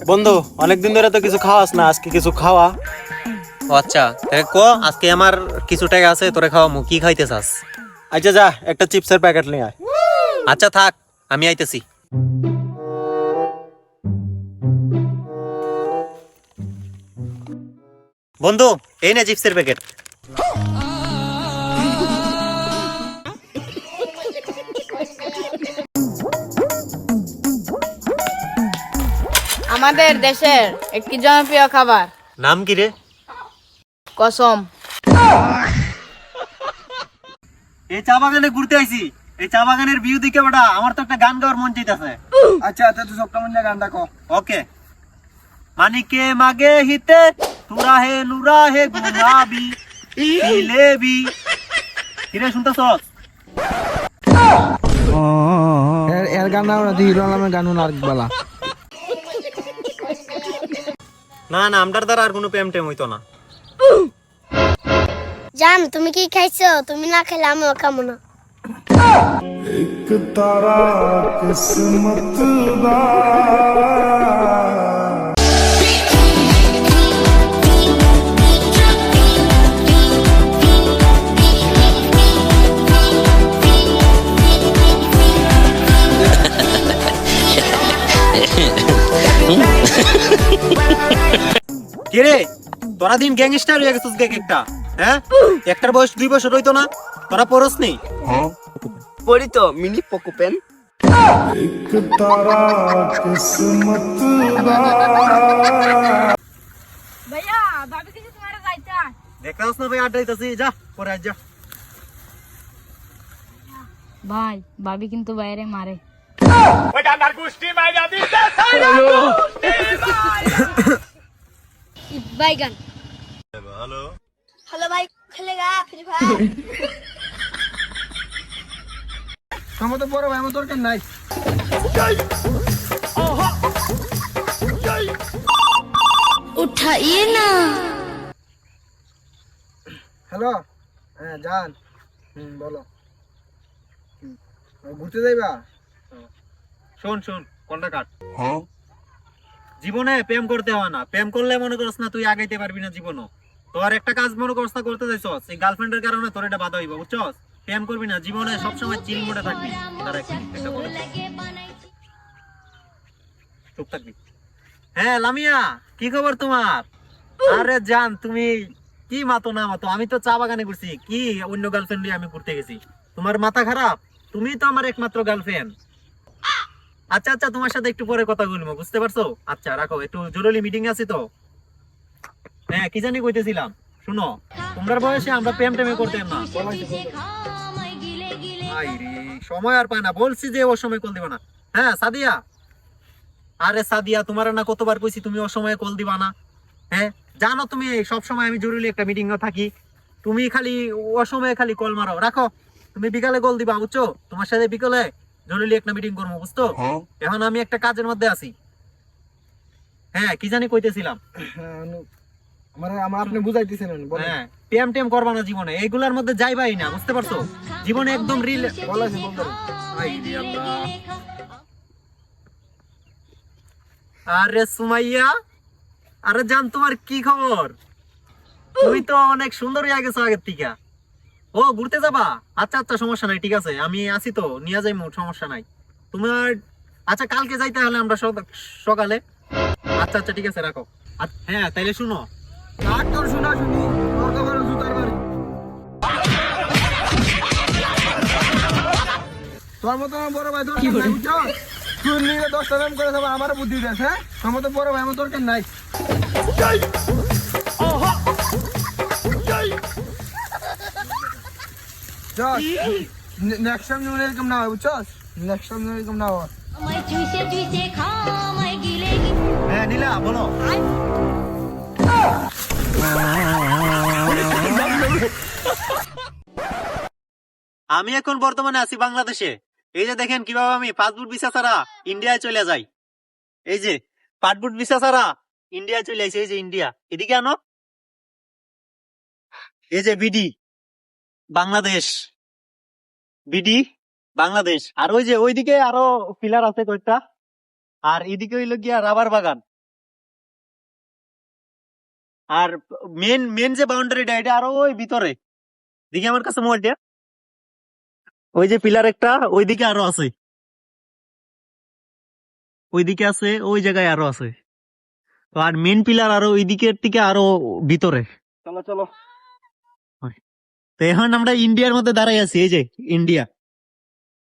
বন্ধু অনেকদিন ধরে তো কিছু খাওয়াস না, আজকে কিছু খাওয়া। ও আচ্ছা, তাহলে কো আজকে আমার কিছু টাকা আছে, তোরে খাওয়ামু। কি খাইতে চাস? আচ্ছা যা, একটা চিপসের প্যাকেট নিয়ে আয়। আচ্ছা থাক, আমি আইতেছি। বন্ধু, এই না চিপসের প্যাকেট। আমাদের দেশের একটি জনপ্রিয় খাবার নাম কি রে? কসম। এই চা বাগানে ঘুরতে আইছি। এই চা বাগানের ভিউ দেখে বেটা আমার তো একটা গান গাওয়ার মন চাইতেছে। আচ্ছা তুই সবটা মনে গানটা কো। ওকে। মানিকে মাগে হিতে তুরা হে নুরা হে গুলাবি ইলেবি। কিরে শুনতাছস? এর গান না হিরো আলমের গান আর বলা। না না, আমটার দ্বারা আর কোনো প্রেম টেম হইতো না। জান তুমি কি খাইছো? তুমি না খেলে আমিও খাবো না। एक तारा किस्मत दा কিরে তোরা দিন গ্যাংস্টার হয়ে গেছিস একটা, হ্যাঁ? একটার বয়স 2 বছর হইতো না? তোরা পড়স নেই? পড়ি তো মিনি পকুপেন। एक तारा किस्मत दा ভাইয়া ভাবি কিছু তোমার যাইতা। দেখাস না ভাই, আড্ডাইতাছি। যা পরে আজ যা। ভাই ভাবি কিন্তু বাইরে মারে। বাইগান হ্যালো হ্যালো ভাই খেলেগা ফ্রি ফায়ার। আমার তো বড় ভাই, আমার দরকার নাই। উঠাইয়ে না। হ্যালো, হ্যাঁ জান, বলো। ঘুরতে যাইবা? শোন শোন, কোনটা কাট। জীবনে প্রেম করতে হয় না। প্রেম করলে মনে করছ না তুই আগাইতে পারবি না জীবনও। তোর একটা কাজ মনে করছ না করতে যাইছস, এই গার্লফ্রেন্ডের কারণে তোর এটা বাধা হইব, বুঝছস? প্রেম করবি না, জীবনে সবসময় চিল মোডে থাকবি। দাঁড়া এক মিনিট, একটা বলে দিই। চুপ থাকবি। হ্যাঁ লামিয়া, কি খবর তোমার? আরে জান, তুমি কি মাতো না মাতো, আমি তো চা বাগানে ঘুরছি। কি অন্য গার্লফ্রেন্ড নিয়ে আমি ঘুরতে গেছি? তোমার মাথা খারাপ? তুমি তো আমার একমাত্র গার্লফ্রেন্ড। আচ্ছা আচ্ছা, তোমার সাথে একটু পরে কথা বলবো, বুঝতে পারছো? আচ্ছা রাখো, একটু জরুরি মিটিং আছে তো। হ্যাঁ কি জানি কইতেছিলাম, শুনো, তোমরা বয়সে আমরা প্রেম টেমে করতাম না। আই রে, সময় আর পায় না। বলছি যে ও সময় কল দিবা না। হ্যাঁ সাদিয়া, আরে সাদিয়া, তোমার না কতবার কইছি তুমি ও সময় কল দিবা না? হ্যাঁ জানো তুমি সব সময় আমি জরুরি একটা মিটিং এ থাকি, তুমি খালি ও সময় খালি কল মারো। রাখো, তুমি বিকালে কল দিবা, বুঝছো? তোমার সাথে বিকালে জরুরি একটা মিটিং করবো, বুঝছো? এখন আমি একটা কাজের মধ্যে আছি। হ্যাঁ কি জানি কইতেছিলাম। আমার আপনি বুঝাইতেছেন, বলেন। হ্যাঁ প্রেম টেম করবা না জীবনে, এইগুলার মধ্যে যাইবাই না, বুঝতে পারছো? জীবনে একদম রিল। বলেছে বলতে। আরে সুমাইয়া, আরে জান, তোমার কি খবর? তুমি তো অনেক সুন্দর হয়ে গেছো আগের থেকে। ও ঘুরতে যাবা? আচ্ছা আচ্ছা, সমস্যা নাই, ঠিক আছে, আমি আছি তো, নিয়ে যাই, সমস্যা নাই তোমার। আচ্ছা কালকে যাইতে হলে আমরা সকালে। আচ্ছা আচ্ছা ঠিক আছে, রাখো। হ্যাঁ তাইলে শুনো, তোর শোনা শুনি, তোর খবর জুতার বাড়ি। তোর মতো আমার বড় ভাই দরকার নাই, বুঝছো? তুই নিয়ে 10টা নাম করে সব আমার বুদ্ধি দেস। হ্যাঁ তোর মতো বড় ভাই আমার দরকার নাই। নেক্সট টাইম যেন এরকম না হয়, বুঝছো? নেক্সট টাইম যেন এরকম না হয়। আমায় চুইসে চুইসে খাও আমায় গিলে হ্যাঁ নীলা বলো। আমি এখন বর্তমানে আছি বাংলাদেশে। এই যে দেখেন কিভাবে আমি পাসপোর্ট ভিসা ছাড়া ইন্ডিয়ায় চলে যাই। এই যে পাসপোর্ট ভিসা ছাড়া ইন্ডিয়ায় চলে আসি। এই যে ইন্ডিয়া, এদিকে আনো। এই যে বিডি বাংলাদেশ, বিডি বাংলাদেশ। আর ওই যে ওইদিকে আরো পিলার আছে কয়েকটা, আর এদিকে হইলো গিয়া রাবার বাগান। আর মেন মেন যে বাউন্ডারিটা এটা আরো ওই ভিতরে। দেখি আমার কাছে মোবাইলটা, ওই যে পিলার একটা ওইদিকে আরো আছে, ওইদিকে আছে, ওই জায়গায় আরো আছে। তো আর মেন পিলার আরো ওই দিকের থেকে আরো ভিতরে। চলো চলো। তো এখন আমরা ইন্ডিয়ার মধ্যে দাঁড়াই আছি, এই যে ইন্ডিয়া।